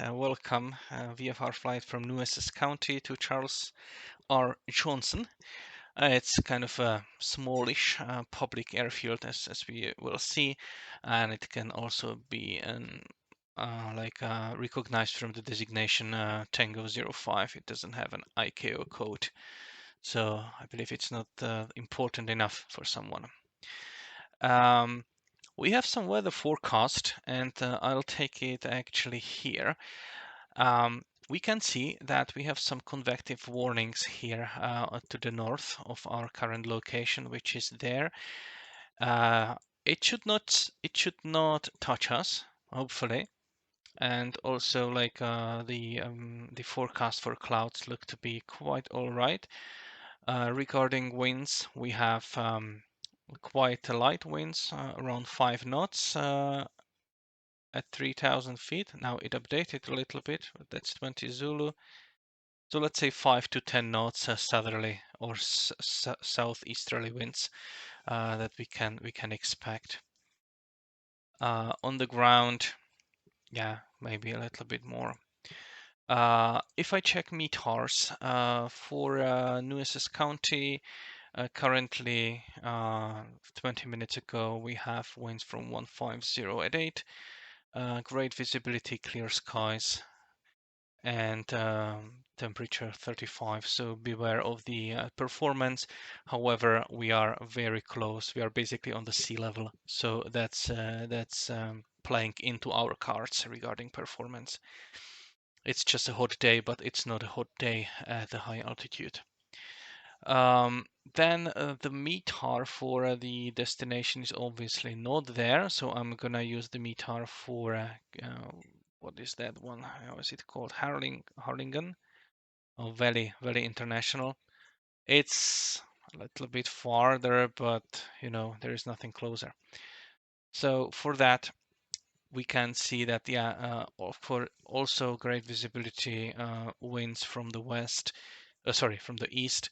welcome VFR flight from Nueces County to Charles R. Johnson. It's kind of a smallish public airfield, as we will see, and it can also be recognized from the designation Tango 05. It doesn't have an ICAO code, so I believe it's not important enough for someone. We have some weather forecast, and I'll take it actually here. We can see that we have some convective warnings here to the north of our current location, which is there. It should not touch us, hopefully. And also, like the forecast for clouds look to be quite all right. Regarding winds, we have quite light winds, around 5 knots at 3,000 feet. Now it updated a little bit, but that's 20 Zulu. So let's say 5 to 10 knots southerly or southeasterly winds that we can expect. On the ground, yeah, maybe a little bit more. If I check METARs for Nueces County, currently 20 minutes ago we have winds from 150 at 8, great visibility, clear skies, and temperature 35. So beware of the performance. However, we are very close. We are basically on the sea level, so that's playing into our cards regarding performance. It's just a hot day, but it's not a hot day at the high altitude. Then the METAR for the destination is obviously not there, so I'm gonna use the METAR for what is that one? How is it called? Harlingen. Oh, Valley International. It's a little bit farther, but you know there is nothing closer. So for that, we can see that for also great visibility, winds from the west, from the east.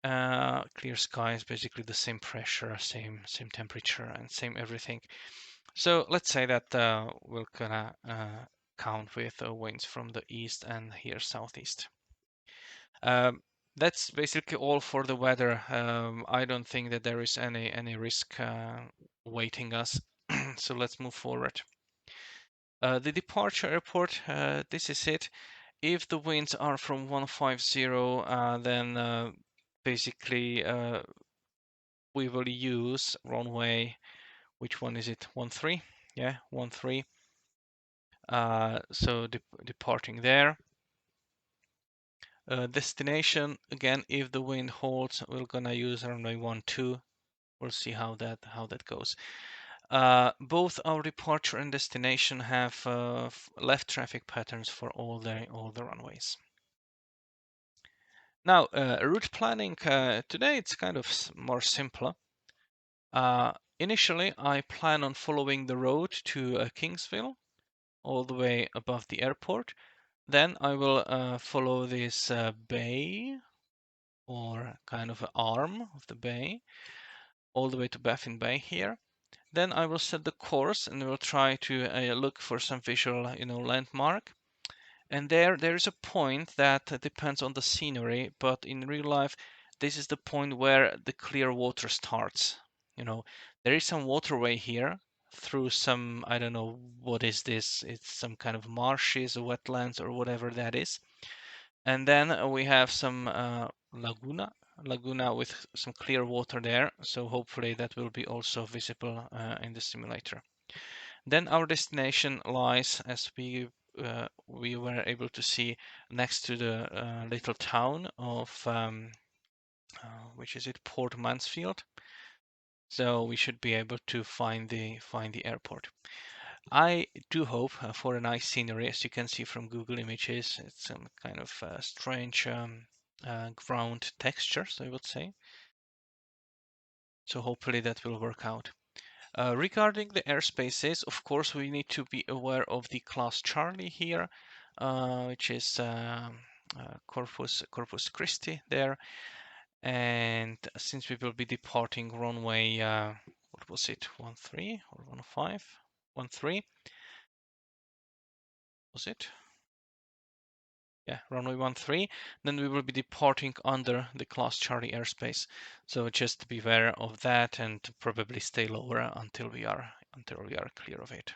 Clear skies, basically the same pressure, same temperature, and same everything. So let's say that we're gonna count with winds from the east and here southeast. That's basically all for the weather. I don't think that there is any risk waiting us. So let's move forward. The departure airport, this is it. If the winds are from 150, then basically we will use runway, which one is it? 13? Yeah, 13. So departing there. Destination, again, if the wind holds, we're gonna use runway 12. We'll see how that goes. Both our departure and destination have left traffic patterns for all the runways. Now, route planning today it's kind of more simpler. Initially, I plan on following the road to Kingsville, all the way above the airport. Then I will follow this bay, or kind of an arm of the bay, all the way to Baffin Bay here. Then I will set the course and will try to look for some visual, landmark. And there is a point that depends on the scenery, but in real life, this is the point where the clear water starts. There is some waterway here through some, I don't know what is this. It's some kind of marshes or wetlands or whatever that is. And then we have some laguna with some clear water there. So hopefully that will be also visible in the simulator. Then our destination lies, as we were able to see, next to the little town of which is it, Port Mansfield. So we should be able to find the airport. I do hope for a nice scenery, as you can see from Google Images. It's some kind of strange ground textures, I would say. So hopefully that will work out. Regarding the airspaces, of course, we need to be aware of the class Charlie here, which is Corpus Christi there. And since we will be departing runway, what was it, 13 or 15? 13? Was it? Yeah, runway 13, then we will be departing under the class Charlie airspace. So just beware of that and probably stay lower until we are clear of it.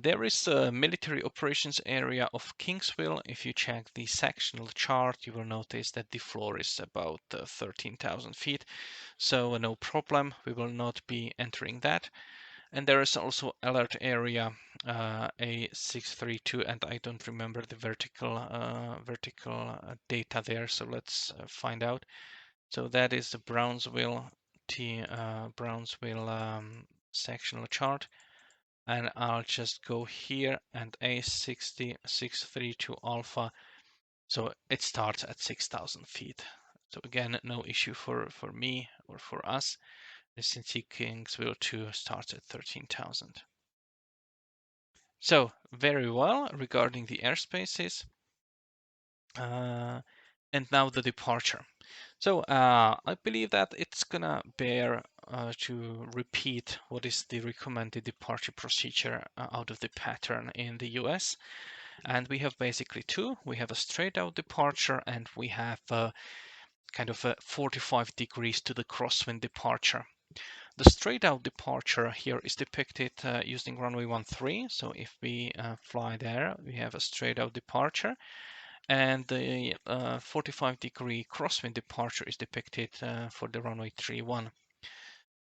There is a military operations area of Kingsville. If you check the sectional chart, you will notice that the floor is about 13,000 feet. So no problem, we will not be entering that. And there is also alert area A632, and I don't remember the vertical data there. So let's find out. So that is the Brownsville Brownsville sectional chart, and I'll just go here and A632 alpha. So it starts at 6,000 feet. So again, no issue for me or for us. The Cincy Kingsville 2 starts at 13,000. So very well regarding the airspaces. And now the departure. So I believe that it's gonna bear to repeat what is the recommended departure procedure out of the pattern in the US. And we have basically two. We have a straight out departure and we have kind of a 45 degrees to the crosswind departure. The straight out departure here is depicted using runway 13. So if we fly there, we have a straight out departure. And the 45-degree crosswind departure is depicted for the runway 31.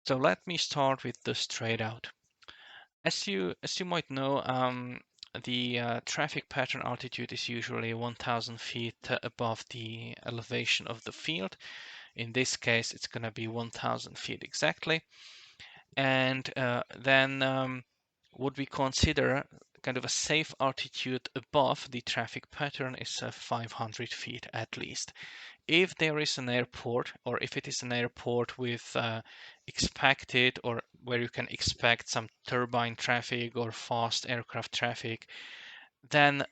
So let me start with the straight out. As you might know, the traffic pattern altitude is usually 1,000 feet above the elevation of the field. In this case, it's going to be 1,000 feet exactly. And then what we consider kind of a safe altitude above the traffic pattern is 500 feet at least. If there is an airport, or if it is an airport with expected, or where you can expect some turbine traffic or fast aircraft traffic, then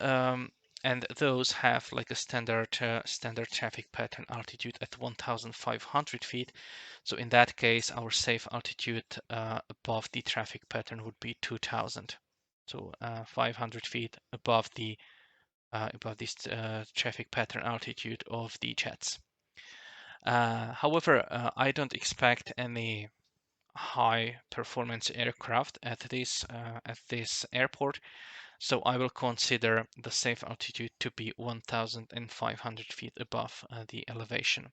and those have like a standard traffic pattern altitude at 1,500 feet. So in that case, our safe altitude above the traffic pattern would be 2,000. So 500 feet above this traffic pattern altitude of the jets. However, I don't expect any high performance aircraft at this airport, so I will consider the safe altitude to be 1,500 feet above the elevation.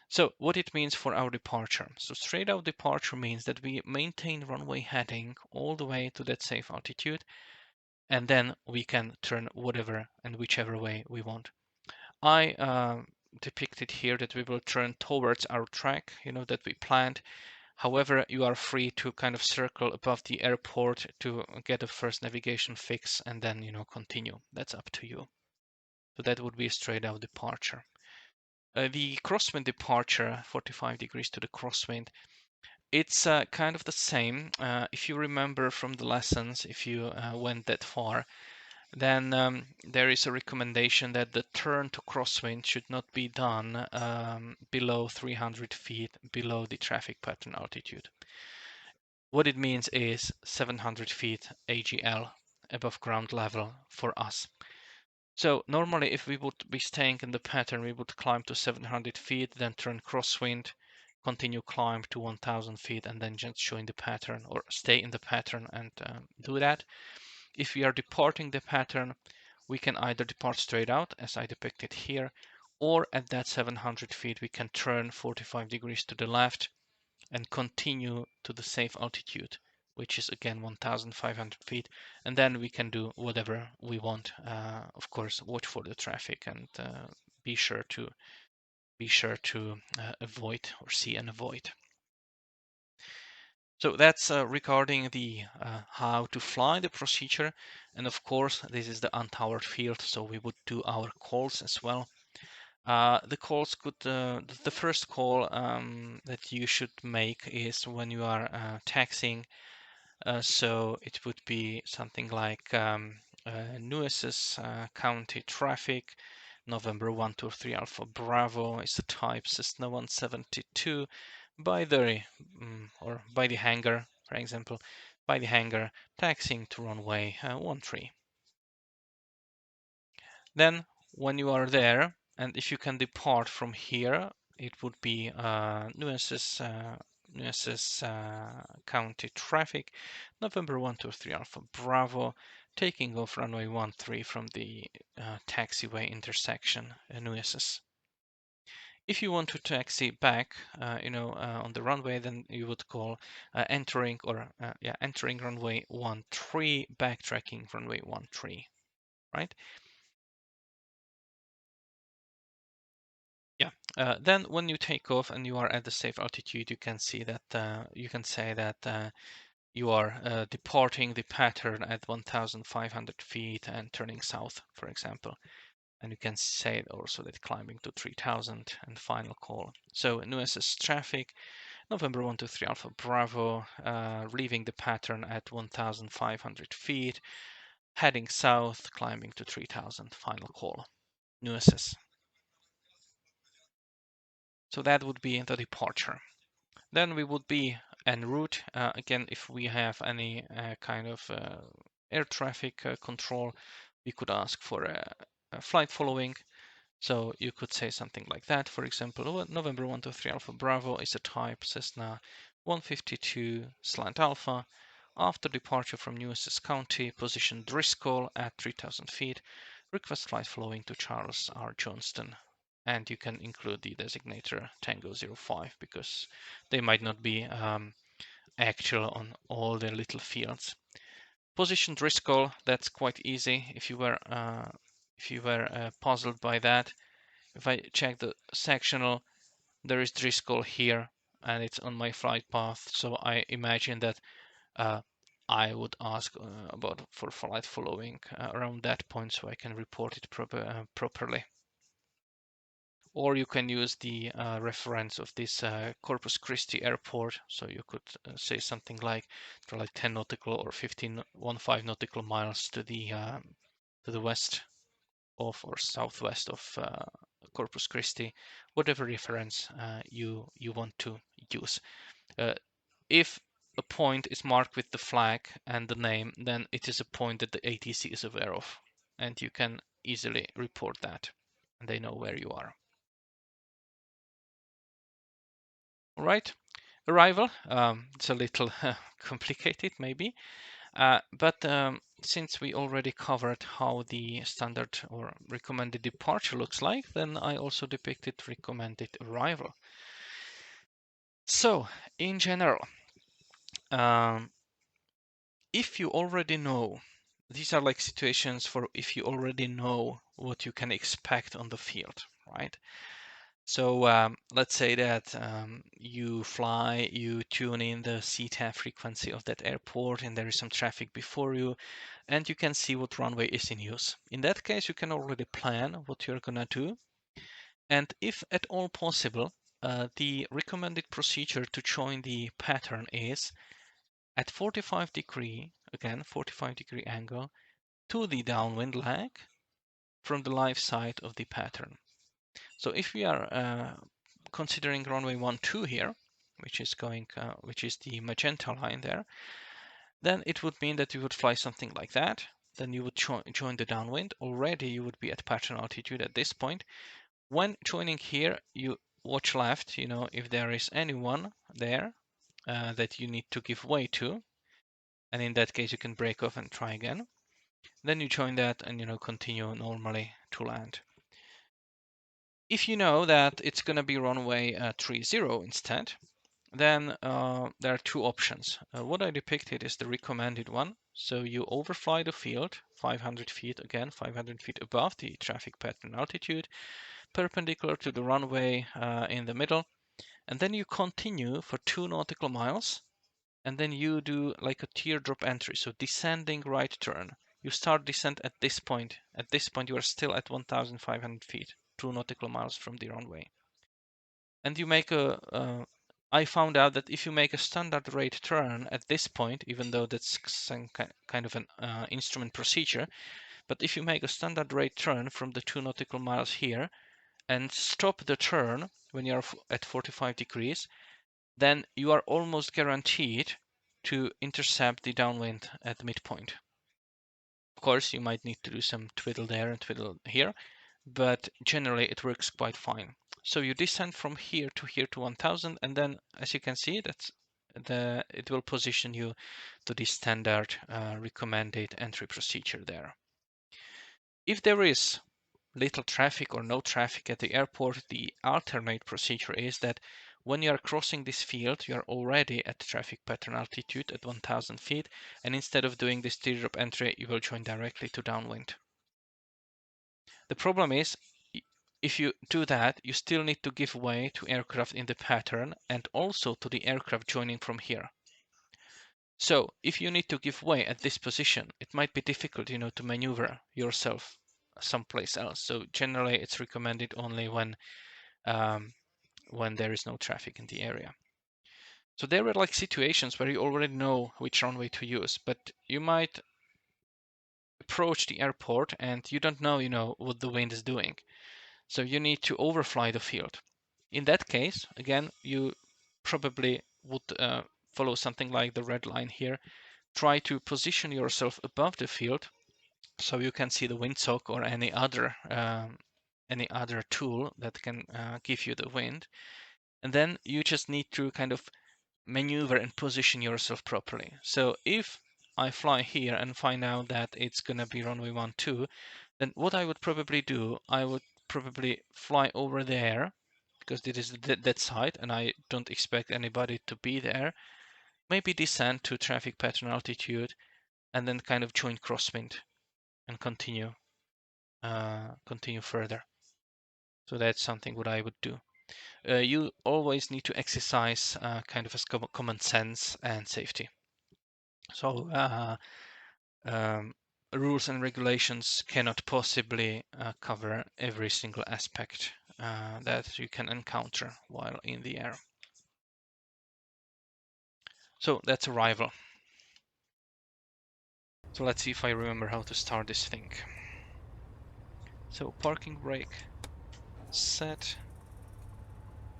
So what it means for our departure. So straight out departure means that we maintain runway heading all the way to that safe altitude, and then we can turn whatever and whichever way we want. I depicted here that we will turn towards our track, that we planned. However, you are free to kind of circle above the airport to get a first navigation fix and then, continue. That's up to you. So that would be a straight out departure. The crosswind departure, 45 degrees to the crosswind, it's kind of the same. If you remember from the lessons, if you went that far, then there is a recommendation that the turn to crosswind should not be done below 300 feet below the traffic pattern altitude. What it means is 700 feet AGL above ground level for us. So normally if we would be staying in the pattern, we would climb to 700 feet, then turn crosswind, continue climb to 1000 feet, and then just join the pattern or stay in the pattern and do that. If we are departing the pattern, we can either depart straight out, as I depicted here, or at that 700 feet, we can turn 45 degrees to the left and continue to the safe altitude, which is again 1,500 feet. And then we can do whatever we want. Of course, watch for the traffic and be sure to avoid or see and avoid. So that's regarding the how to fly the procedure. And of course, this is the untowered field, so we would do our calls as well. The calls could, the first call that you should make is when you are taxiing. So it would be something like Nueces County traffic, November 123 Alpha Bravo is the type Cessna 172 by the or by the hangar, for example, by the hangar taxiing to runway 13. Then when you are there, and if you can depart from here, it would be Nueces County traffic, November 123 Alpha Bravo, taking off runway 13 from the taxiway intersection Nueces. If you want to taxi back, on the runway, then you would call entering runway 13, backtracking runway 13, right? Yeah. Then when you take off and you are at the safe altitude, you can see that you can say that you are departing the pattern at 1,500 feet and turning south, for example. And you can say also that climbing to 3,000 and final call. So Nueces traffic, November 123 Alpha Bravo, leaving the pattern at 1,500 feet, heading south, climbing to 3,000, final call. Nueces. So that would be the departure. Then we would be en route. Again, if we have any kind of air traffic control, we could ask for a flight following. So you could say something like that. For example, November 123 Alpha Bravo is a type Cessna 152 slant alpha. After departure from Nueces County, position Driscoll at 3,000 feet. Request flight following to Charles R. Johnston. And you can include the designator Tango 05 because they might not be actual on all the little fields. Position Driscoll, that's quite easy. If you were puzzled by that, if I check the sectional, there is Driscoll here, and it's on my flight path. So I imagine that I would ask for flight following around that point, so I can report it properly. Or you can use the reference of this Corpus Christi airport. So you could say something like 10 nautical or 15 nautical miles to the west of or southwest of Corpus Christi, whatever reference you want to use. If a point is marked with the flag and the name, then it is a point that the ATC is aware of, and you can easily report that, and they know where you are. All right, arrival. It's a little complicated, maybe, but since we already covered how the standard or recommended departure looks like, then I also depicted recommended arrival. So, in general, um, if you already know, these are like situations for if you already know what you can expect on the field, right? So let's say that you fly, you tune in the CTAF frequency of that airport, and there is some traffic before you, and you can see what runway is in use. In that case, you can already plan what you're gonna do. And if at all possible, the recommended procedure to join the pattern is at 45-degree, again, 45-degree angle, to the downwind leg from the live side of the pattern. So if we are considering runway 12 here, which is the magenta line there, then it would mean that you would fly something like that. Then you would join the downwind. Already you would be at pattern altitude at this point. When joining here, you watch left, if there is anyone there that you need to give way to. And in that case, you can break off and try again. Then you join that and continue normally to land. If you know that it's going to be runway 30 instead, then there are two options. What I depicted is the recommended one. So you overfly the field 500 feet, again 500 feet above the traffic pattern altitude, perpendicular to the runway in the middle, and then you continue for 2 nautical miles, and then you do like a teardrop entry, so descending right turn. You start descent at this point. At this point, you are still at 1,500 feet, 2 nautical miles from the runway. And you make I found out that if you make a standard rate turn at this point, even though that's some kind of an instrument procedure, but if you make a standard rate turn from the 2 nautical miles here and stop the turn when you're at 45 degrees, then you are almost guaranteed to intercept the downwind at midpoint. Of course, you might need to do some twiddle there and twiddle here, but generally it works quite fine. So you descend from here to 1000, and then as you can see, it will position you to the standard recommended entry procedure there. If there is little traffic or no traffic at the airport, the alternate procedure is that when you are crossing this field, you are already at traffic pattern altitude at 1000 feet, and instead of doing this teardrop entry, you will join directly to downwind. The problem is, if you do that, you still need to give way to aircraft in the pattern and also to the aircraft joining from here. So if you need to give way at this position, it might be difficult, to maneuver yourself someplace else. So generally, it's recommended only when there is no traffic in the area. So there are like situations where you already know which runway to use, but you might approach the airport and you don't know, what the wind is doing. So you need to overfly the field. In that case, again, you probably would follow something like the red line here. Try to position yourself above the field so you can see the windsock or any other tool that can give you the wind. And then you just need to kind of maneuver and position yourself properly. So if I fly here and find out that it's gonna be runway 12, then what I would probably do, I would probably fly over there because it is that side and I don't expect anybody to be there. Maybe descend to traffic pattern altitude and then kind of join crosswind and continue further. So that's something what I would do. You always need to exercise kind of a common sense and safety. So rules and regulations cannot possibly cover every single aspect that you can encounter while in the air. So that's arrival. So let's see if I remember how to start this thing. So parking brake set.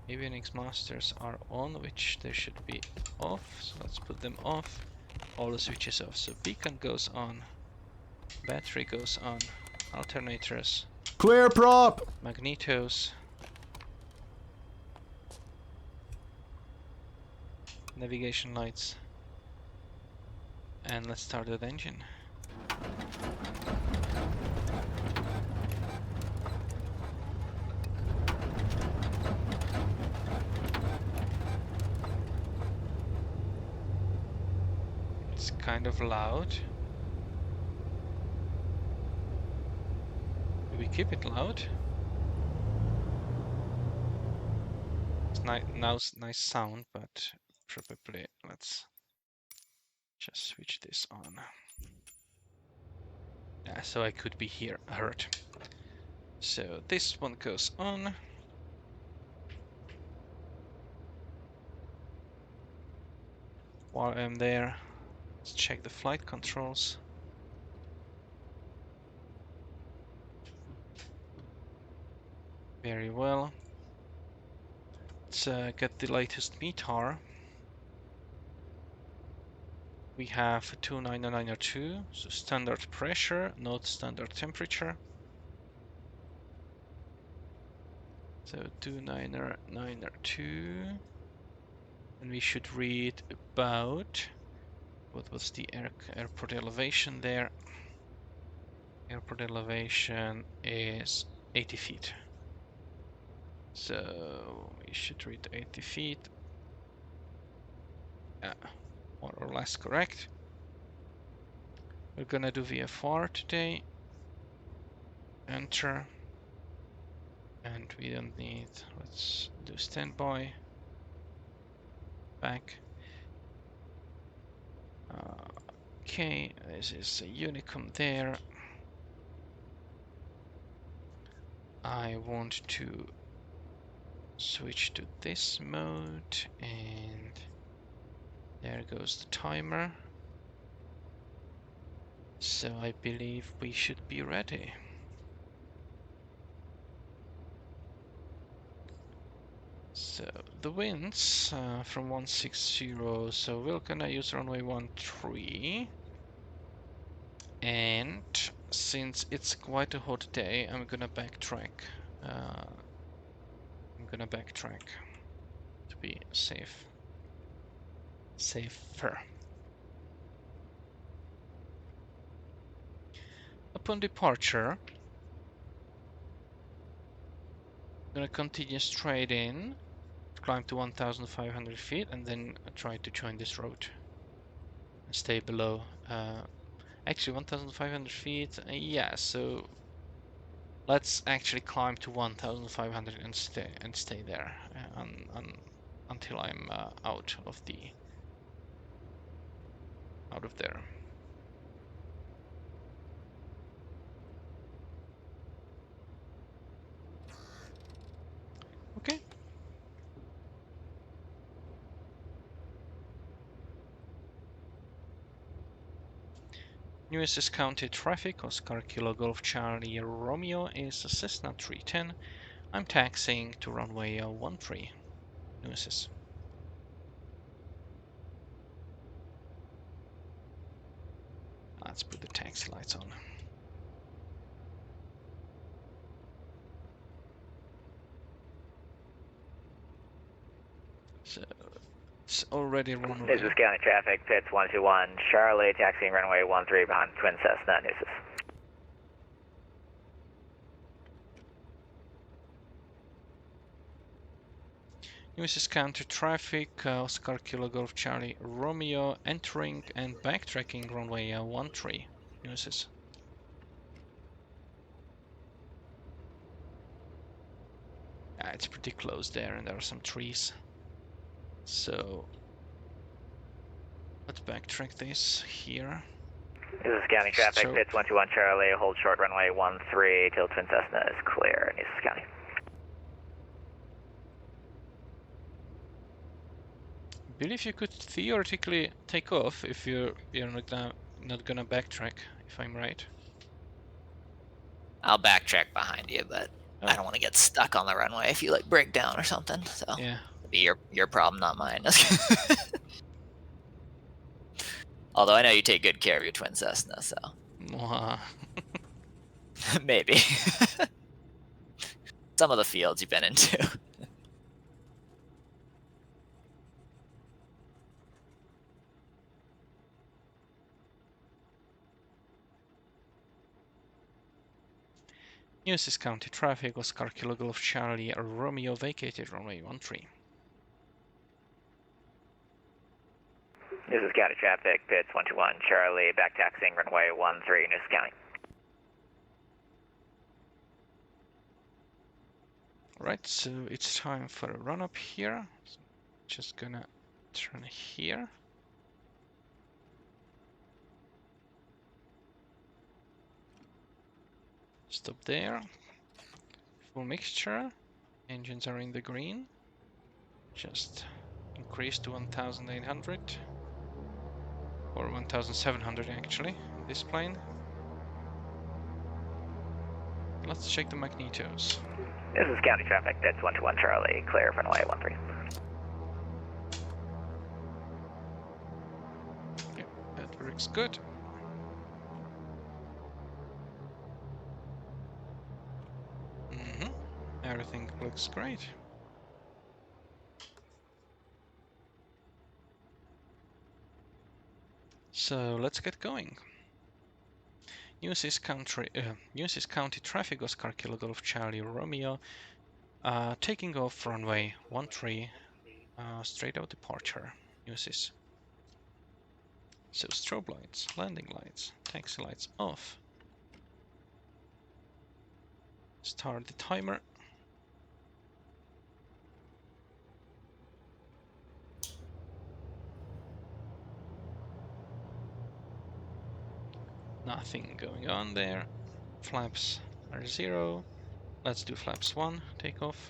Avionics masters are on, which they should be off. So let's put them off. All the switches off. So beacon goes on. Battery goes on. Alternators. Clear prop! Magnetos. Navigation lights. And let's start that engine. It's kind of loud. Do we keep it loud? It's nice sound, but probably let's just switch this on. Yeah, so I could be heard. So this one goes on. While I'm there, let's check the flight controls. Very well. Let's get the latest METAR. We have 29902, so standard pressure, not standard temperature. So 29902, and we should read about, what was the airport elevation there? Airport elevation is 80 feet. So we should read 80 feet. More or less correct. We're gonna do VFR today. Enter. And we don't need, let's do standby. Back. Okay, this is a Unicum there. I want to switch to this mode, and there goes the timer. So I believe we should be ready. So the winds from 160, so we're gonna use runway 13. And since it's quite a hot day, I'm gonna backtrack. To be safe. Safer. Upon departure, I'm gonna continue straight in, climb to 1,500 feet, and then try to join this road and stay below. Actually, 1,500 feet. Yeah, so let's actually climb to 1,500 and stay there until I'm out of there. Okay. Nueces County traffic, Oscar Kilo Golf Charlie Romeo is a Cessna 310. I'm taxiing to runway 13, Nueces. Let's put the taxi lights on. So it's already runway. Nueces County traffic, pits 121, Charlie, taxiing runway 13 behind Twin Cessna, Nueces. Nueces County traffic, Oscar Kilo Golf Charlie Romeo entering and backtracking runway 13, Nueces. It's pretty close there and there are some trees. So let's backtrack this here. Nueces County traffic, pits 121 Charlie, hold short runway 13 till Twin Cessna is clear, Nueces County. I believe you could theoretically take off if you're not gonna backtrack, if I'm right. I'll backtrack behind you, but I don't want to get stuck on the runway if you like break down or something. So yeah, it'll be your problem, not mine. Although I know you take good care of your twin Cessna, so maybe some of the fields you've been into. Nueces County traffic, Oscar Kilo Golf Charlie Romeo vacated runway 13. Nueces County traffic, pits 121 Charlie, back taxiing runway 13, Nueces County. Alright, so it's time for a run up here. So just gonna turn here. Stop there. Full mixture. Engines are in the green. Just increase to 1,800. Or 1,700 actually, this plane. Let's check the magnetos. Nueces County traffic, pits 121 Charlie, clear for runway 13. Yep, that works good. Everything looks great. So let's get going. Nueces County traffic, Oscar Kilo Golf Charlie Romeo, taking off runway 13, straight out departure, Nueces. So strobe lights, landing lights, taxi lights off. Start the timer. Nothing going on there. Flaps are 0. Let's do flaps 1, takeoff.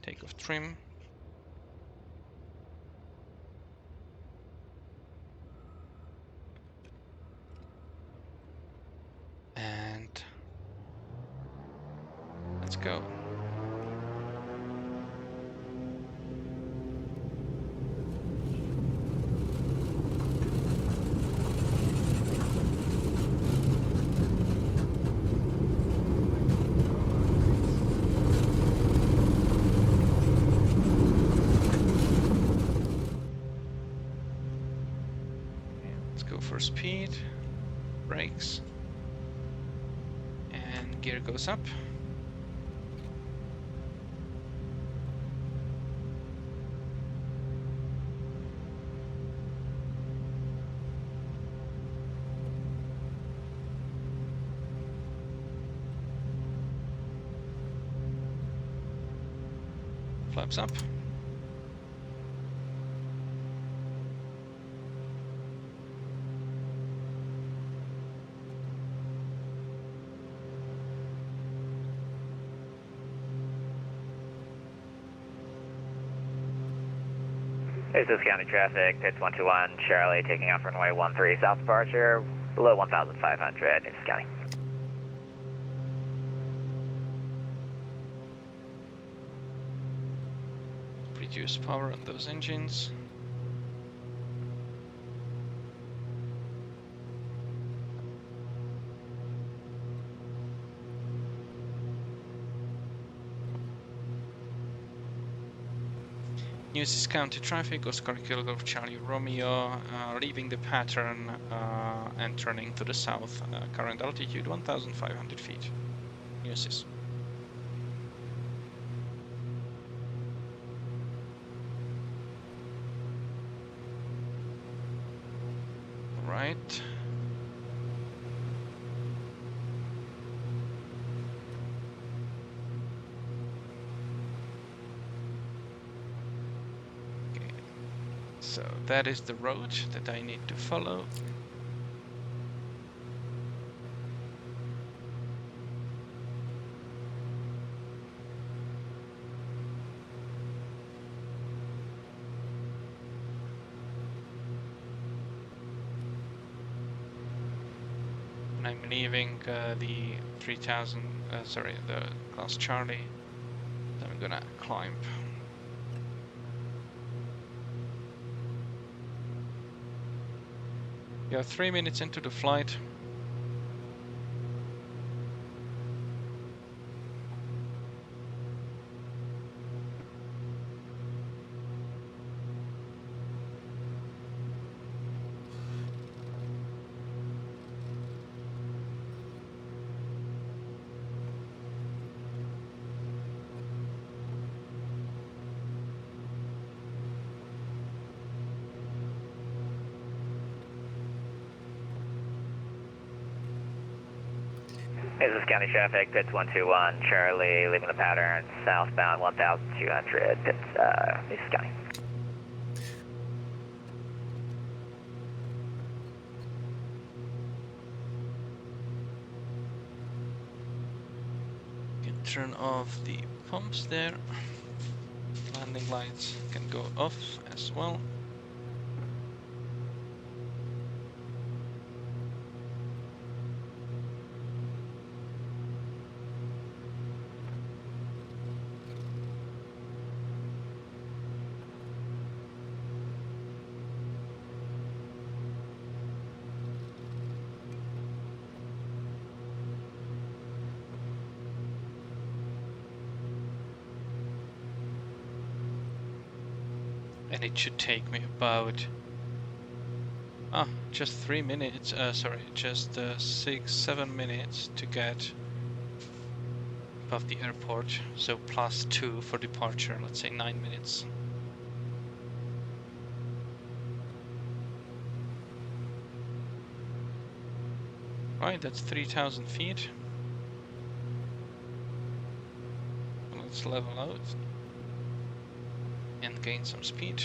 Takeoff trim. And let's go. speed, brakes, and gear goes up. Flaps up. Nueces County traffic, pits 121, Charlie, taking off runway 13, south departure, below 1,500, Nueces County. Reduce power on those engines. Nueces County traffic, Oscar Kilo Golf Charlie Romeo, leaving the pattern and turning to the south. Current altitude 1,500 feet. Nueces. Right. So that is the road that I need to follow. And I'm leaving the 3000, the class Charlie. So I'm gonna climb. We are 3 minutes into the flight. Nueces County traffic, pits 121, Charlie, leaving the pattern, southbound 1,200, pits, Nueces County. Can turn off the pumps there. Landing lights can go off as well. And it should take me about just 3 minutes, just 6-7 minutes to get above the airport, so +2 for departure, let's say 9 minutes. Right, that's 3,000 feet. Let's level out and gain some speed.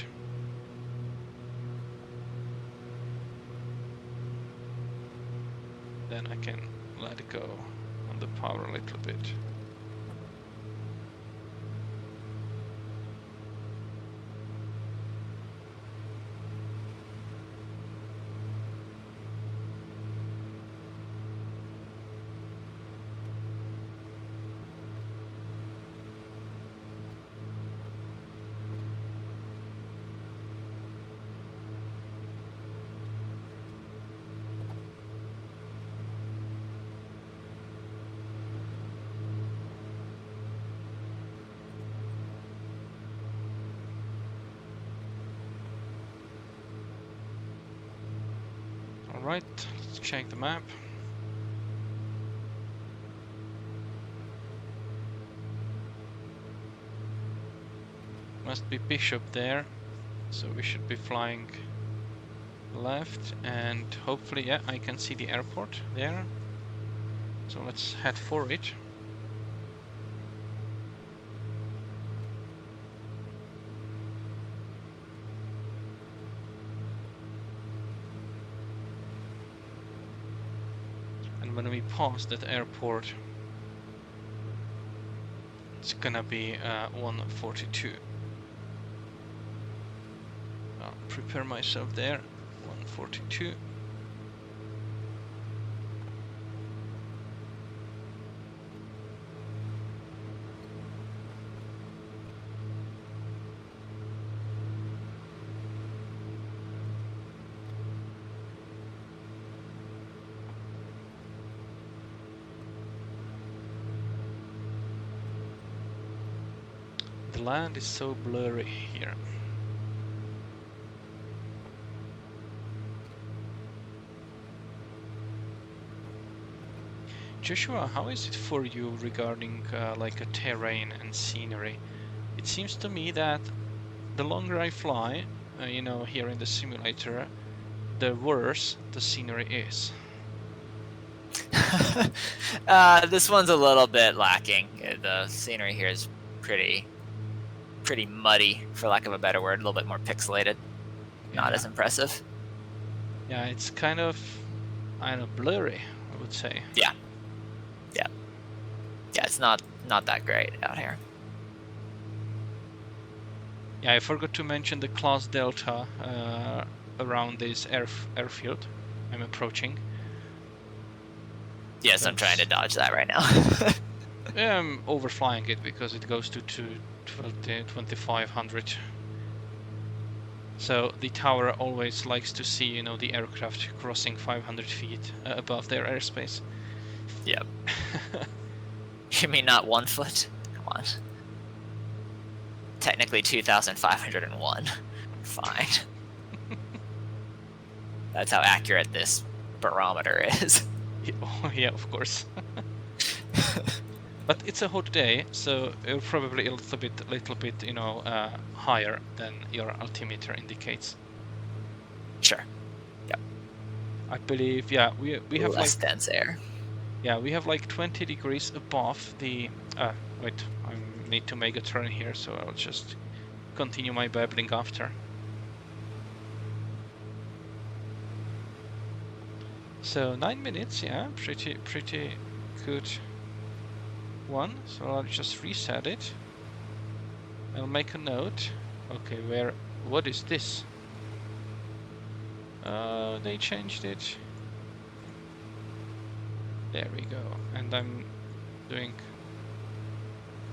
Then I can let it go on the power a little bit. Right, let's check the map. Must be Bishop there, so we should be flying left, and hopefully, yeah, I can see the airport there. So let's head for it. And when we pass that airport, it's gonna be 142. I'll prepare myself there. 142. The land is so blurry here. Joshua, how is it for you regarding like a terrain and scenery? It seems to me that the longer I fly, you know, here in the simulator, the worse the scenery is. This one's a little bit lacking. The scenery here is pretty muddy, for lack of a better word, a little bit more pixelated. Not Yeah. as impressive. Yeah, it's kind of, I don't know, blurry, I would say. Yeah, it's not that great out here. Yeah, I forgot to mention the class delta around this airfield I'm approaching. Yes, I'm trying to dodge that right now. I'm overflying it because it goes to 2500. So the tower always likes to see, you know, the aircraft crossing 500 feet above their airspace. Yep. You mean not 1 foot? Come on. Technically 2,501. Fine. That's how accurate this barometer is. Yeah, of course. But it's a hot day, so it'll probably a little bit, you know, higher than your altimeter indicates. Sure. Yep. I believe, yeah, we have less like dense air. Yeah, we have like 20 degrees above the. Wait, I need to make a turn here, so I'll just continue my babbling after. So 9 minutes, yeah, pretty good one. So I'll just reset it. I'll make a note. Okay, what is this? They changed it. There we go. And I'm doing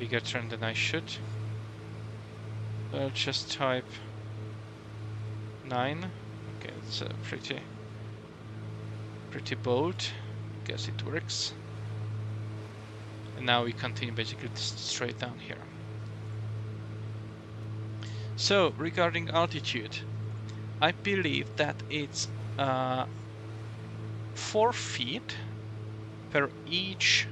bigger turn than I should. I'll just type 9. Okay, it's pretty bold. Guess it works. And now we continue basically straight down here. So regarding altitude, I believe that it's 4 feet per each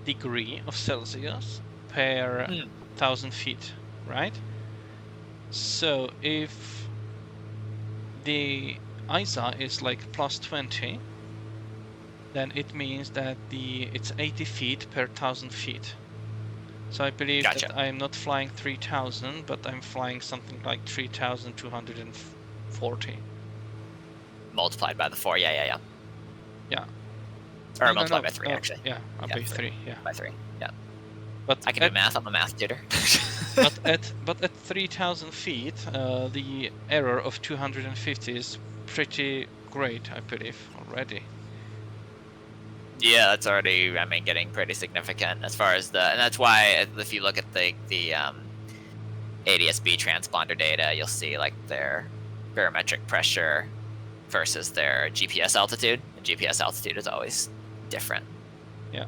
degree of Celsius per 1,000 feet, right? So if the ISA is like plus 20, then it means that it's 80 feet per 1,000 feet. So I believe that I'm not flying 3,000, but I'm flying something like 3,240. Multiplied by the 4, yeah. Yeah. Or multiplied by 3, actually. Yeah, by 3, yeah. By 3, yeah. But I can do math, I'm a math tutor. but at 3,000 feet, the error of 250 is pretty great, I believe, already. Yeah, that's already, I mean, getting pretty significant as far as and that's why if you look at the ADS-B transponder data, you'll see like their barometric pressure versus their GPS altitude. And GPS altitude is always different. Yeah.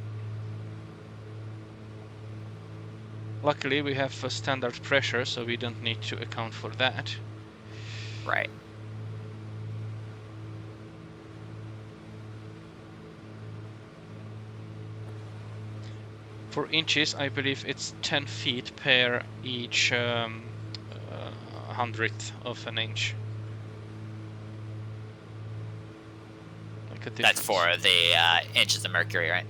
Luckily, we have a standard pressure, so we don't need to account for that. Right. For inches, I believe it's 10 feet per each hundredth of an inch. Like a difference. That's for the inches of mercury, right?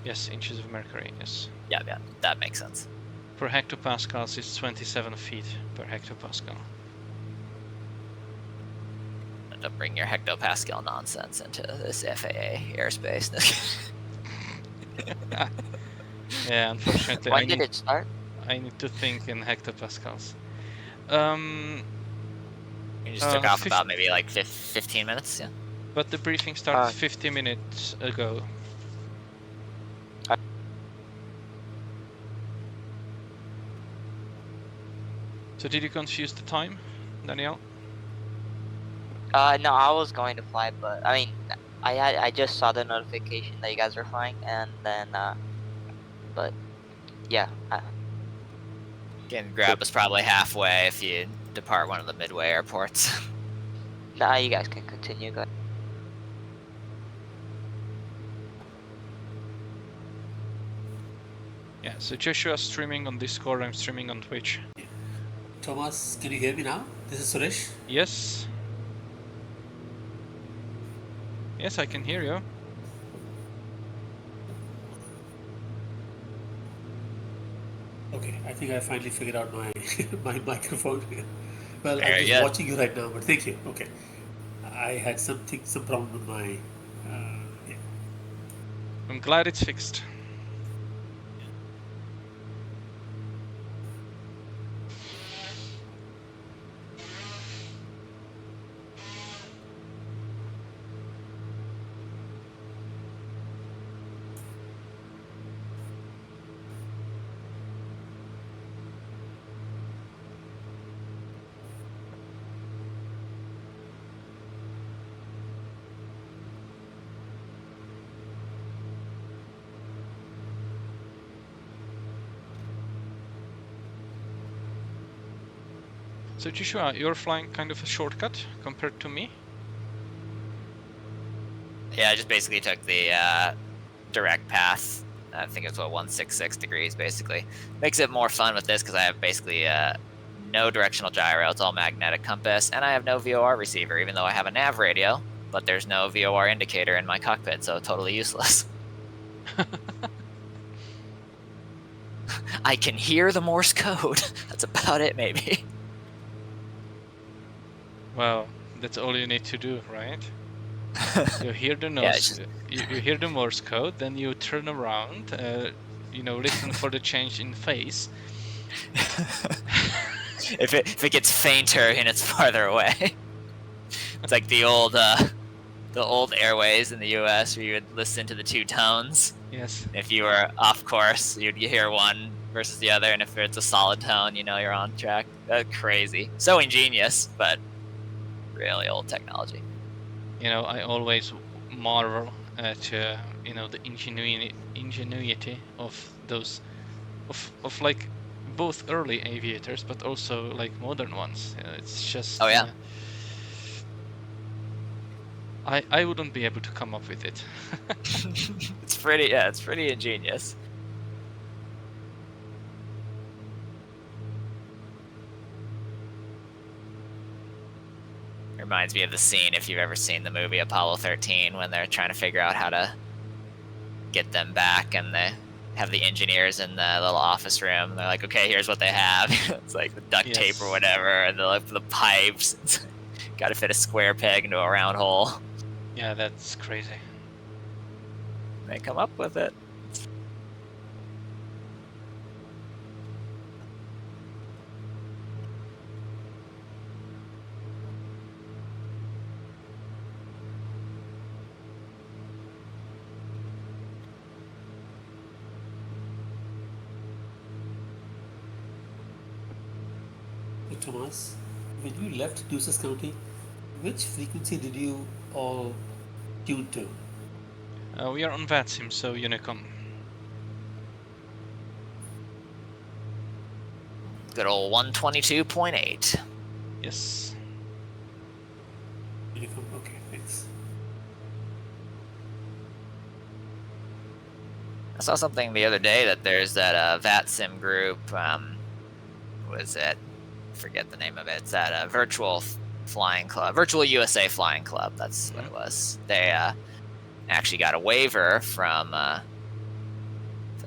Yes, inches of mercury, yes. Yeah, that makes sense. For hectopascals, it's 27 feet per hectopascal. Don't bring your hectopascal nonsense into this FAA airspace. Yeah, unfortunately, When did it start? I need to think in hectopascals. You just took off about maybe like 15 minutes, yeah? But the briefing started 50 minutes ago. So did you confuse the time, Danielle? No, I was going to fly, but I mean, I just saw the notification that you guys were flying, and then but yeah. Can grab us probably halfway if you depart one of the midway airports. Nah, you guys can continue. Go ahead. Yeah, so Joshua's streaming on Discord, I'm streaming on Twitch. Thomas, can you hear me now? This is Suresh. Yes. Yes, I can hear you. Okay, I think I finally figured out my my microphone. Well, Very I'm just good. watching you right now, but thank you. Okay, I had some problem with my. Yeah. I'm glad it's fixed. So Joshua, you're flying kind of a shortcut compared to me? Yeah, I just basically took the direct path. I think it's 166 degrees basically. Makes it more fun with this because I have basically no directional gyro. It's all magnetic compass, and I have no VOR receiver, even though I have a nav radio. But there's no VOR indicator in my cockpit, so totally useless. I can hear the Morse code. That's about it, maybe. Well, that's all you need to do, right? You hear the Yeah, you hear the Morse code, then you turn around, listen for the change in phase. if it gets fainter and it's farther away, it's like the old airways in the U.S. where you would listen to the two tones. Yes. If you were off course, you'd hear one versus the other, and if it's a solid tone, you know you're on track. That's crazy. So ingenious, but really old technology. I always marvel at the ingenuity of those of like both early aviators, but also like modern ones. It's just. Oh yeah. I wouldn't be able to come up with it. It's pretty ingenious. Reminds me of the scene, if you've ever seen the movie Apollo 13, when they're trying to figure out how to get them back, and they have the engineers in the little office room. They're like, okay, here's what they have. It's like the duct tape or whatever, and the pipes. Got to fit a square peg into a round hole. Yeah, that's crazy. They come up with it. Thomas, when you left Nueces County, which frequency did you all tune to? We are on VATSIM, so Unicom. Good old 122.8. Yes. Unicom, okay, thanks. I saw something the other day that there's that VATSIM group. What is it? Forget the name of it. It's that Virtual Flying Club, Virtual USA Flying Club. That's what it was. They actually got a waiver from the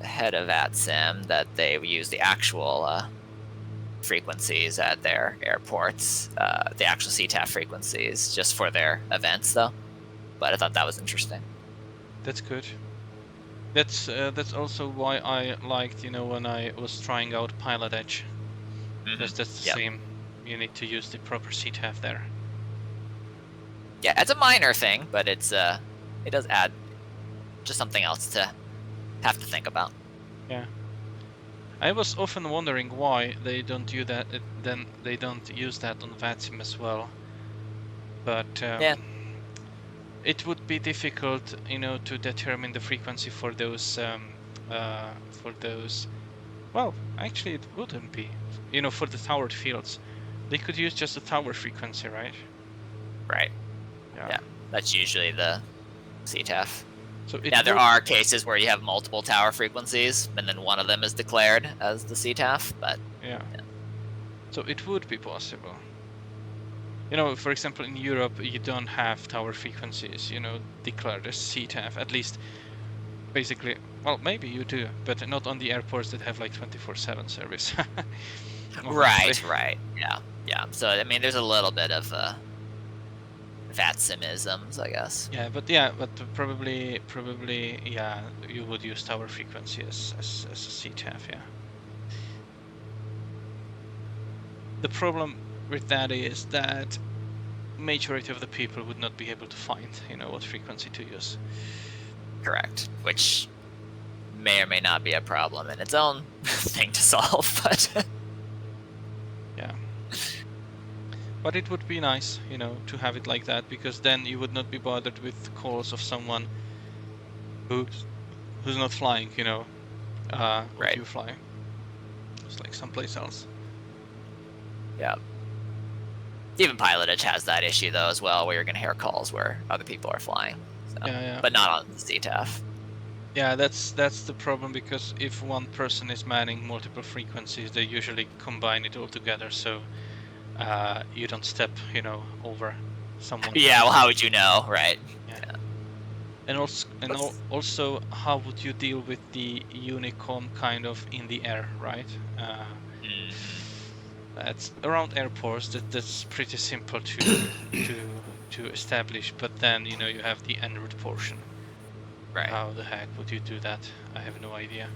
head of VATSIM that they use the actual frequencies at their airports, the actual CTAF frequencies, just for their events, though. But I thought that was interesting. That's good. That's also why I liked, when I was trying out Pilot Edge. Because that's the same. You need to use the proper CTAF there. Yeah, it's a minor thing, but it does add just something else to have to think about. Yeah. I was often wondering why they don't do that. Then they don't use that on VATSIM as well. But it would be difficult, to determine the frequency for those. Well, actually, it wouldn't be. For the towered fields, they could use just the tower frequency, right? Right. Yeah. That's usually the CTAF. So now there are cases where you have multiple tower frequencies, and then one of them is declared as the CTAF. But yeah. So it would be possible. For example, in Europe, you don't have tower frequencies, declared as CTAF. At least, basically, well, maybe you do, but not on the airports that have like 24/7 service. Right. Yeah. So I mean, there's a little bit of VATSIM-isms, I guess. But probably, you would use tower frequency as a CTAF, yeah. The problem with that is that majority of the people would not be able to find, what frequency to use. Correct, which may or may not be a problem in its own thing to solve, but yeah. But it would be nice, to have it like that, because then you would not be bothered with calls of someone who's not flying, right. You fly. It's like someplace else. Yeah. Even Pilot Edge has that issue though as well, where you're gonna hear calls where other people are flying. So, but not on the CTAF. Yeah, that's the problem, because if one person is manning multiple frequencies, they usually combine it all together, so you don't step, over someone. Yeah, well, how would you know, right? Yeah. And also, how would you deal with the Unicom kind of in the air, right? That's around airports. That's pretty simple to establish, but then you have the en route portion. Right. How the heck would you do that? I have no idea.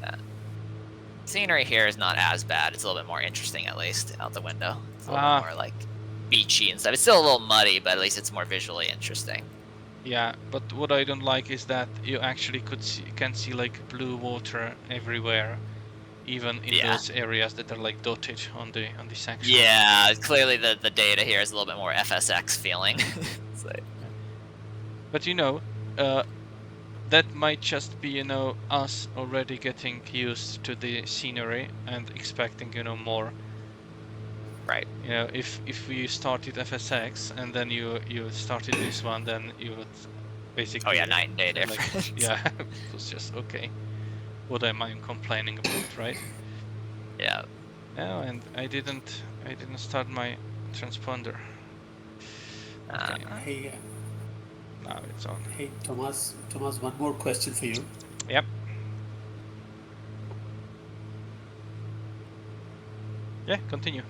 Scenery here is not as bad. It's a little bit more interesting, at least, out the window. It's a little bit more like beachy and stuff. It's still a little muddy, but at least it's more visually interesting. Yeah, but what I don't like is that you actually can see like blue water everywhere, even in those areas that are like dotted on the section. Yeah, clearly the data here is a little bit more FSX feeling. But that might just be us already getting used to the scenery and expecting more. Right. If we started FSX and then you started this one, then you would basically. Oh yeah, night and day difference. It was just okay. What am I complaining about, right? Yeah. No, and I didn't start my transponder. Okay. Hey. Now it's on. Hey, Thomas, one more question for you. Yep. Yeah, continue.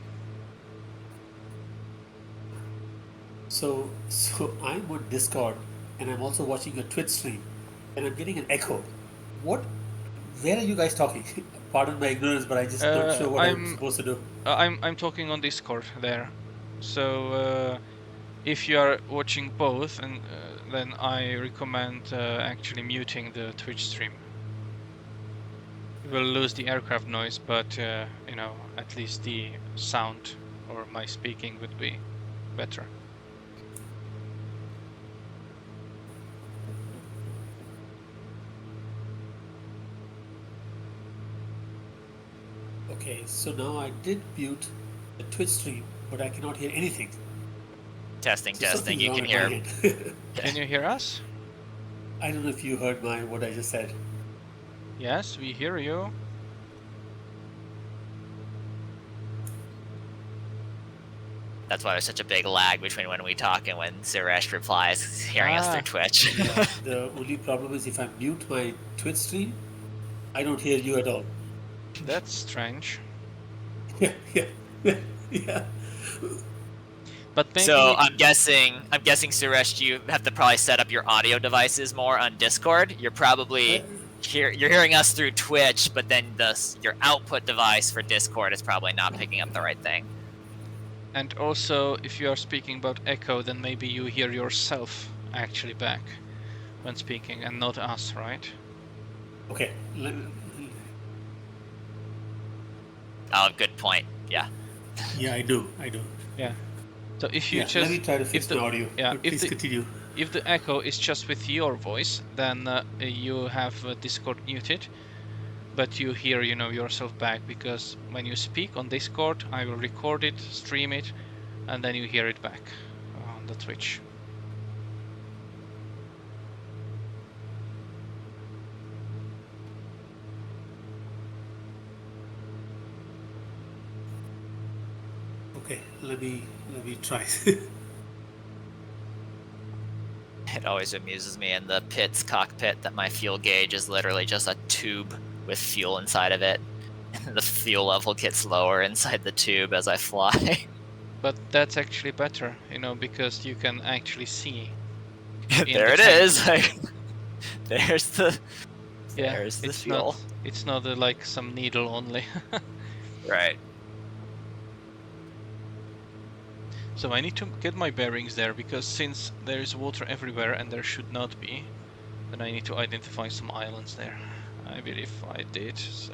So I'm on Discord and I'm also watching a Twitch stream and I'm getting an echo. Where are you guys talking? Pardon my ignorance, but I'm just not sure what I'm supposed to do. I'm talking on Discord there. So if you are watching both, and then I recommend actually muting the Twitch stream. You will lose the aircraft noise, but at least the sound or my speaking would be better. Okay, so now I did mute the Twitch stream, but I cannot hear anything. Testing. You can hear. Can you hear us? I don't know if you heard what I just said. Yes, we hear you. That's why there's such a big lag between when we talk and when Suresh replies, hearing us through Twitch. Yeah, the only problem is if I mute my Twitch stream, I don't hear you at all. That's strange. Yeah, yeah, yeah. But maybe So I'm guessing, Suresh, you have to probably set up your audio devices more on Discord. You're probably you're hearing us through Twitch, but then your output device for Discord is probably not picking up the right thing. and also if you are speaking about echo, then maybe you hear yourself actually back when speaking and not us, right? Okay. Oh, good point. Yeah. Yeah, I do. Yeah. So if you Yeah, just let me try to fix the audio. Yeah, But please continue. If the echo is just with your voice, then you have Discord muted, but you hear, you know, yourself back, because when you speak on Discord, I will record it, stream it, and then you hear it back on the Twitch. Okay, let me try. It always amuses me in the pit's cockpit that my fuel gauge is literally just a tube with fuel inside of it. The fuel level gets lower inside the tube as I fly. But that's actually better, you know, because you can actually see. There it is. There's the fuel. It's not like some needle only. Right. So I need to get my bearings there, because since there is water everywhere and there should not be, then I need to identify some islands there. I believe I did, so...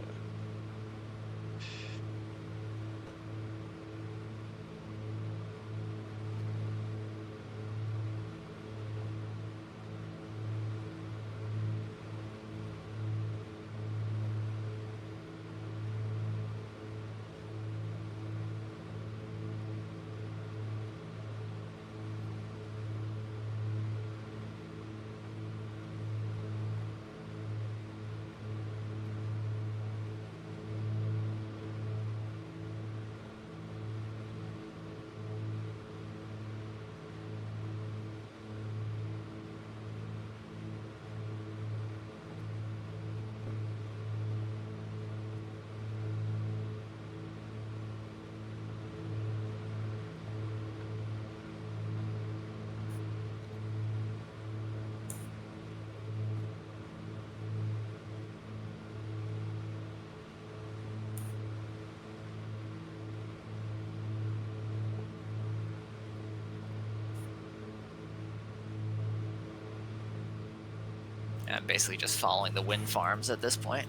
I'm basically just following the wind farms at this point.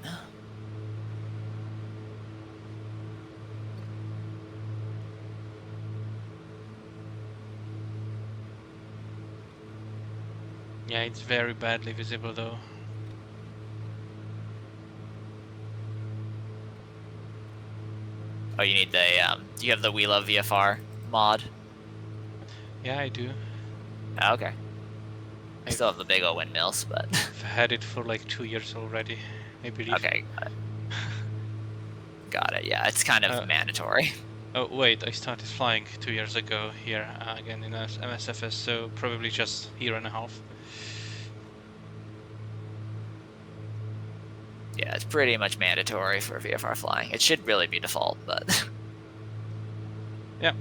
Yeah, it's very badly visible though. Oh, you need the, do you have the We Love VFR mod? Yeah, I do. Oh, okay. I still have the big old windmills, but... I've had it for like 2 years already, I believe. Okay, got it. Yeah, it's kind of mandatory. Oh wait, I started flying 2 years ago here again in MSFS, so probably just a year and a half. Yeah, it's pretty much mandatory for VFR flying. It should really be default, but... Yeah.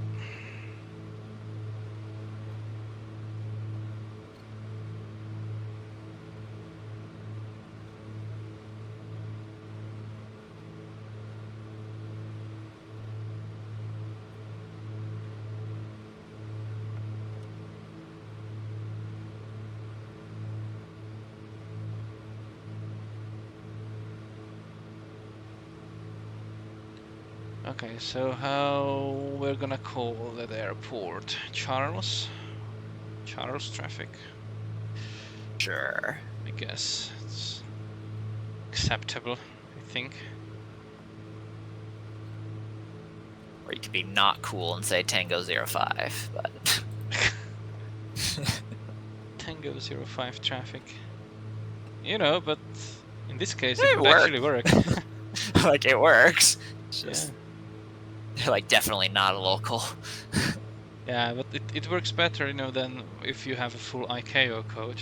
Okay, so how we're gonna call that airport? Charles? Charles traffic? Sure. I guess it's acceptable, I think. Or you could be not cool and say Tango 05, but... Tango 05 traffic. You know, but In this case, It it would worked. actually work. Like, it works. It's Yeah. just, they're like definitely not a local. Yeah, but it works better, you know, than if you have a full ICAO code.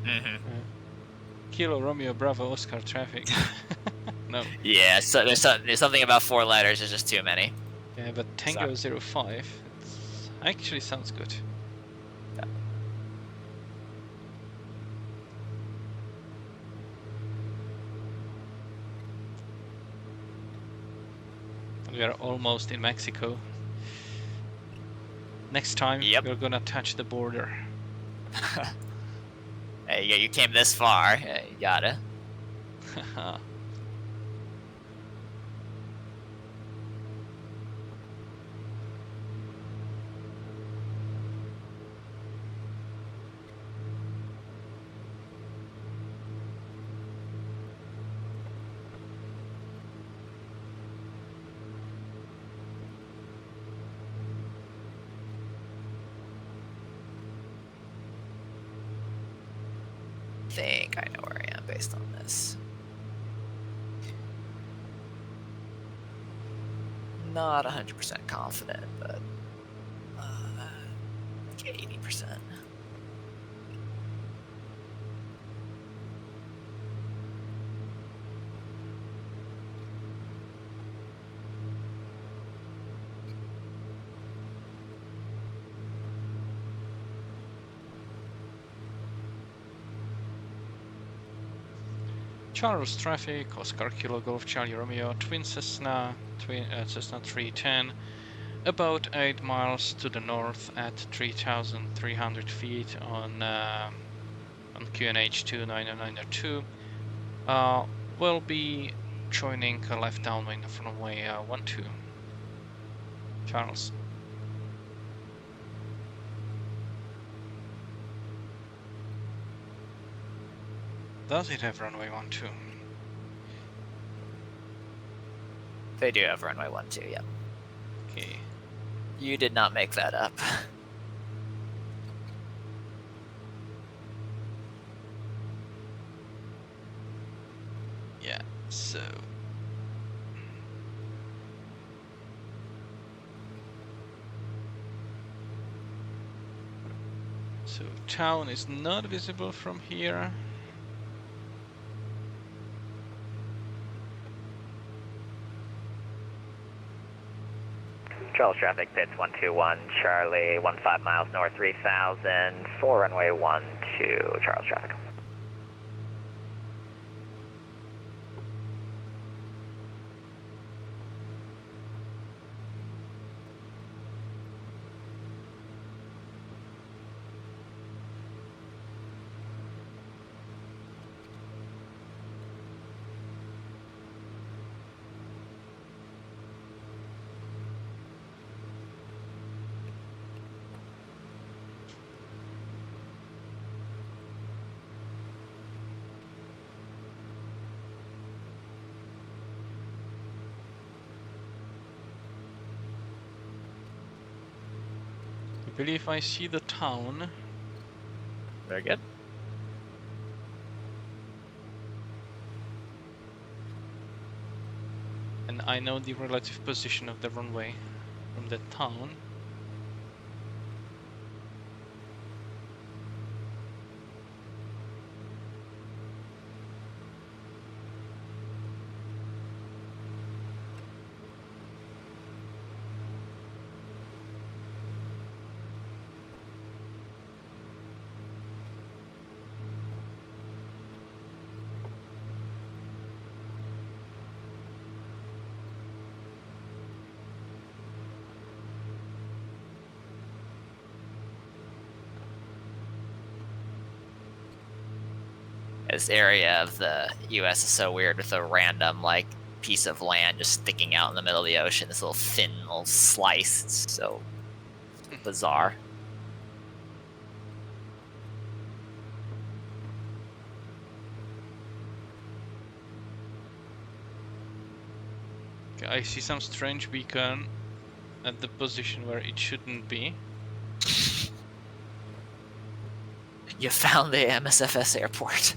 Hmm. Kilo Romeo Bravo Oscar traffic. No. Yeah, so there's something about 4 letters. There's just too many. Yeah, but Tango 05 actually sounds good. Yeah. We are almost in Mexico. Next time, Yep. we're gonna touch the border. Hey, yeah, you came this far. Yeah, you gotta. I think I know where I am based on this. Not 100% confident, but like 80%. Charles traffic, Oscar Kilo Golf Charlie Romeo, twin Cessna, Cessna 310, about 8 miles to the north at 3,300 feet on QNH 29902. We'll be joining left downwind from runway 12. Charles. Does it have runway 12? They do have runway 12, yeah. Okay. You did not make that up. Yeah, so... So town is not visible from here. Charles traffic, pits 121, Charlie, 15 miles north, 3000, 4 runway 12, Charles traffic. I believe I see the town. Very good. And I know the relative position of the runway from the town. This area of the U.S. is so weird with a random, like, piece of land just sticking out in the middle of the ocean. This little thin little slice. It's so bizarre. Okay, I see some strange beacon at the position where it shouldn't be. You found the MSFS airport.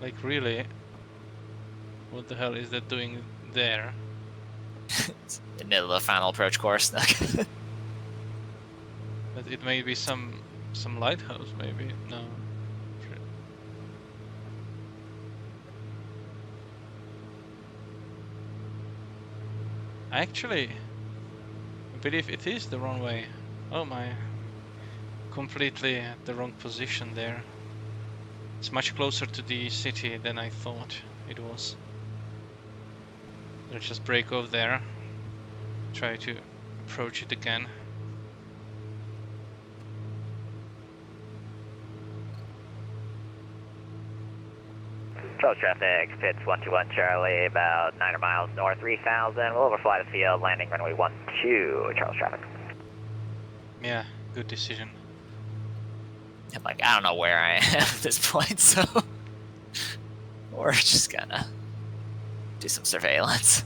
Like, really? What the hell is that doing there? It's in the middle of the final approach course. But it may be some lighthouse, maybe. No. Shit. Actually, I believe it is the wrong way. Oh my. Completely at the wrong position there. It's much closer to the city than I thought it was. Let's just break off there. Try to approach it again. Approach traffic, Pitts 121 Charlie, about 900 miles north, 3000. We'll overfly the field, landing runway 12, Charles traffic. Yeah, good decision. I'm like, I don't know where I am at this point, so we're just gonna do some surveillance.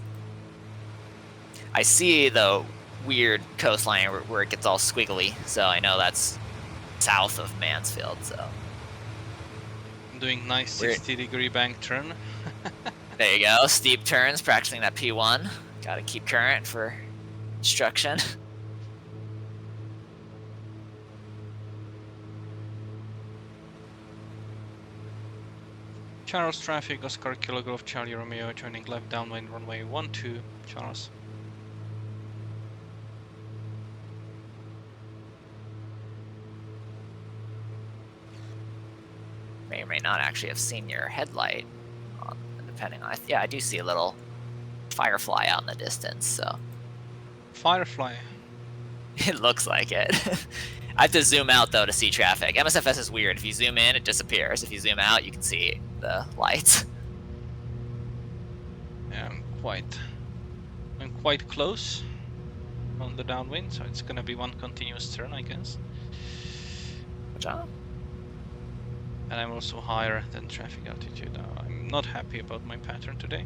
I see the weird coastline where it gets all squiggly, so I know that's south of Mansfield. So I'm doing nice Weird. 60-degree bank turn. there you go, steep turns, practicing that P1. Got to keep current for instruction. Charles traffic, Oscar Kilo Golf Charlie Romeo, turning left downwind runway 12, Charles. May or may not actually have seen your headlight, depending on. Yeah, I do see a little firefly out in the distance, so Firefly. it looks like it. I have to zoom out though to see traffic. MSFS is weird. If you zoom in, it disappears. If you zoom out, you can see the lights. Yeah, I'm quite close on the downwind, so it's gonna be one continuous turn, I guess. Good job. And I'm also higher than traffic altitude. I'm not happy about my pattern today.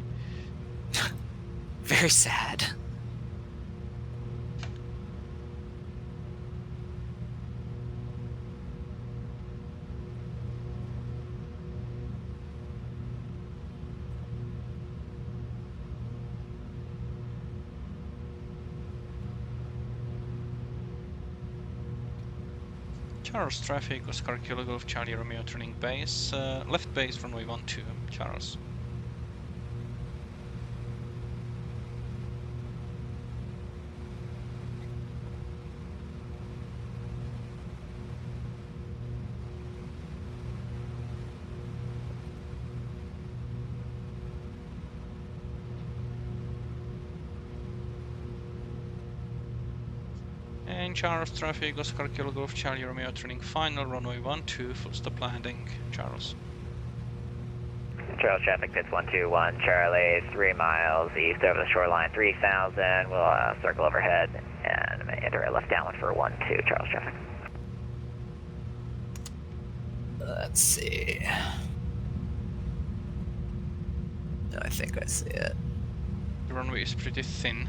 Very sad. Charles traffic, Oscar Kilo Golf Charlie Romeo turning base, left base runway 12, Charles. And Charles traffic, Oscar Kilo Golf Charlie Romeo turning final, runway 12, full stop landing, Charles. Charles traffic, Pitts 121 Charlie, 3 miles east over the shoreline, 3000. We'll circle overhead and enter a left downwind for 12, Charles traffic. Let's see. I think I see it, The runway is pretty thin.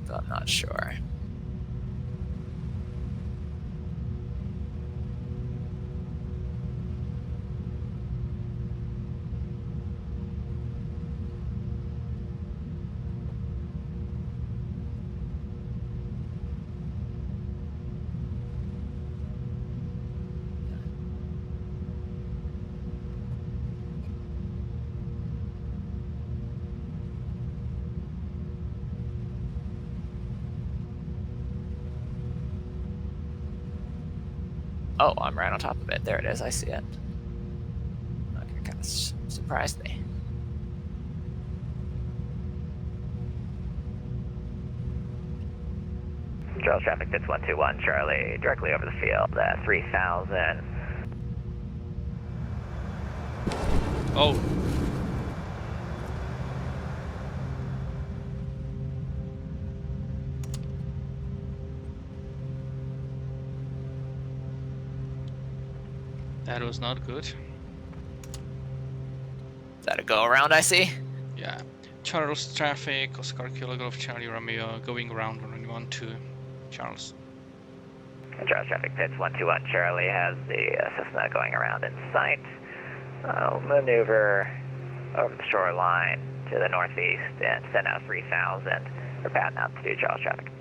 but I'm not sure. Oh, I'm right on top of it. There it is. I see it. Okay, kind of surprised me. Charles traffic, Pitts 121 Charlie, directly over the field, 3000. Oh! That was not good. Is that a go around I see? Yeah. Charles traffic, Oscar Kilo Golf Charlie Romeo, going around runway 12, Charles. Charles traffic, Pitts 121 Charlie has the Cessna going around in sight. I'll maneuver over the shoreline to the northeast and send out 3000 for pattern altitude Charles traffic.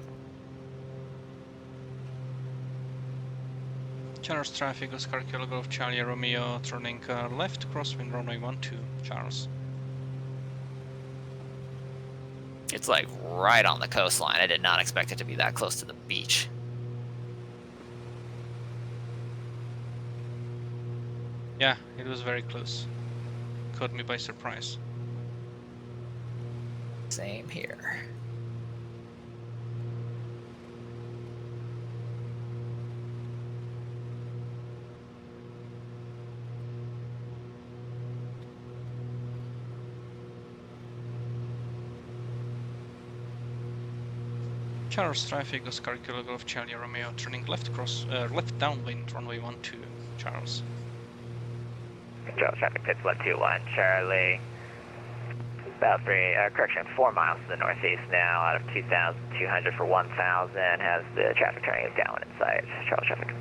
Charles traffic, Oscar Kilo Golf Charlie Romeo, turning left, crosswind runway 12, Charles. It's like right on the coastline. I did not expect it to be that close to the beach. Yeah, it was very close. Caught me by surprise. Same here. Charles traffic, Oscar Kilo Golf Charlie Romeo, turning left left downwind, runway 12, Charles. Charles traffic pits 121 Charlie. About 4 miles to the northeast now, out of 2,200 for 1,000, has the traffic turning downwind in sight. Charles traffic.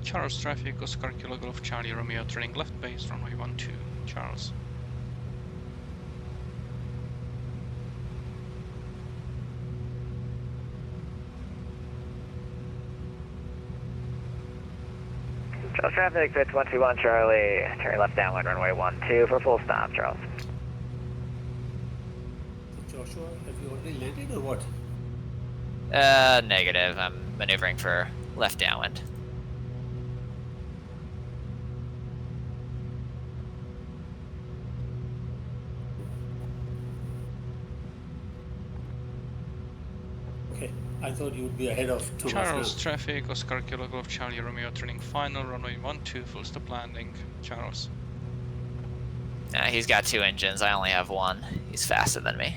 Charles traffic, Oscar Kilo Golf Charlie Romeo, turning left base, runway 12, Charles. Charles traffic pits 121 Charlie, turning left downwind runway 12 for full stop, Charles. Joshua, have you already landed or what? Negative. I'm maneuvering for left downwind. Okay, I thought you would be ahead of Thomas Charles now. traffic, Oscar Kilo Golf Charlie Romeo, turning final, runway 12, full stop landing, Charles. He's got 2 engines. I only have 1. He's faster than me.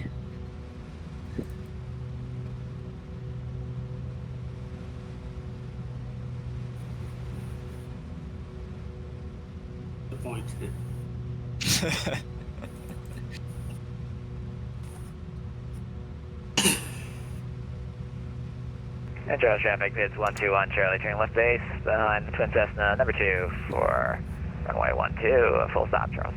Good point. And Charles traffic pits 121 Charlie, turning left base behind the twin Cessna number 2 for runway 12, full stop, Charles.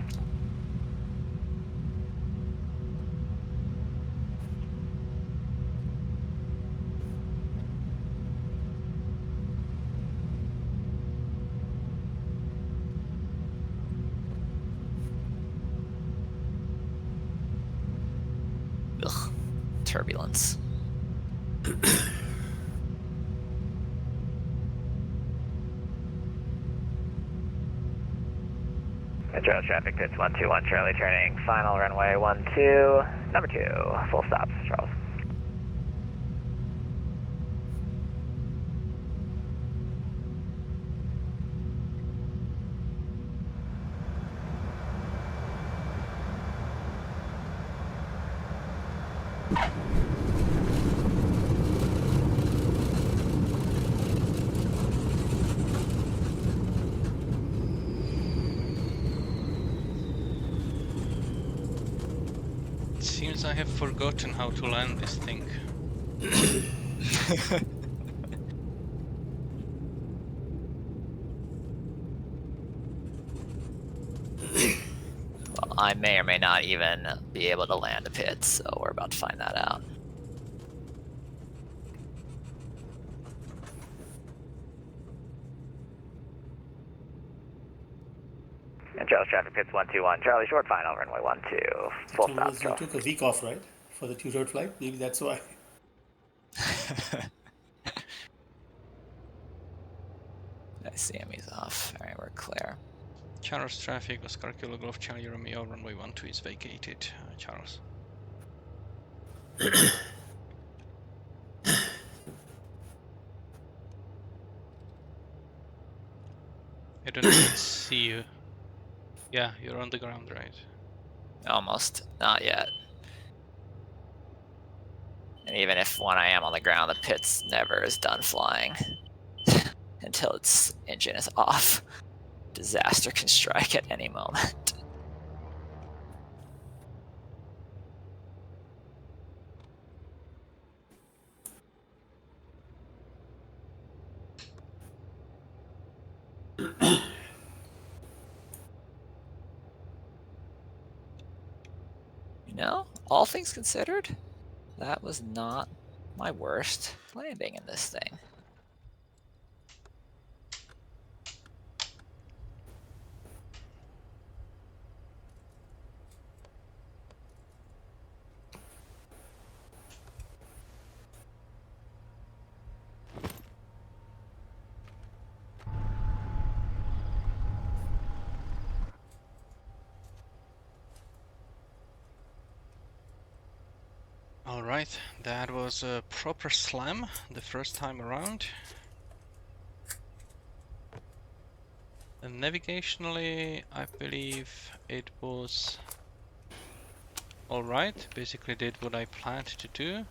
Ugh. Turbulence. And Charles traffic pits 121 Charlie, turning final runway 12, number 2, full stops, Charles. It seems I have forgotten how to land this thing. Well, I may or may not even be able to land a pit, so we're about to find that out. And Charles traffic pits 121, Charlie short final, runway 12, full stop, Thomas, you Charles. took a week off, right? For the T-road flight? Maybe that's why. I see him, he's off. Alright, we're clear. Charles traffic, Oscar Kilo Golf Charlie Romeo, runway 12 is vacated. Charles. I don't even see you. Yeah, you're on the ground, right? Almost. Not yet. And even if when I am on the ground, the pit's never is done flying until its engine is off. Disaster can strike at any moment. You know, all things considered, that was not my worst landing in this thing. Alright, that was a proper slam the first time around. And navigationally, I believe it was alright. Basically did what I planned to do.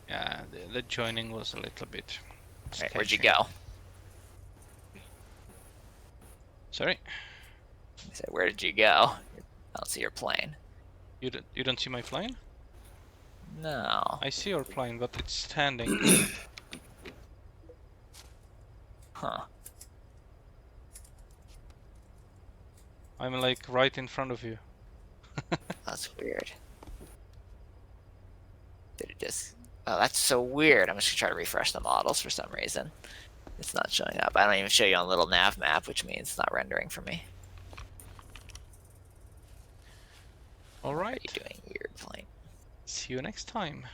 Yeah, the joining was a little bit Right, where'd you sketchy. go? Sorry? I said, where did you go? I don't see your plane. You don't see my plane? No. I see your plane, but it's standing. Huh. I'm like right in front of you. That's weird. Did it just... Oh, that's so weird. I'm just gonna try to refresh the models for some reason. It's not showing up. I don't even show you on a little nav map, which means it's not rendering for me. Alright. What are you doing, weird plane? See you next time.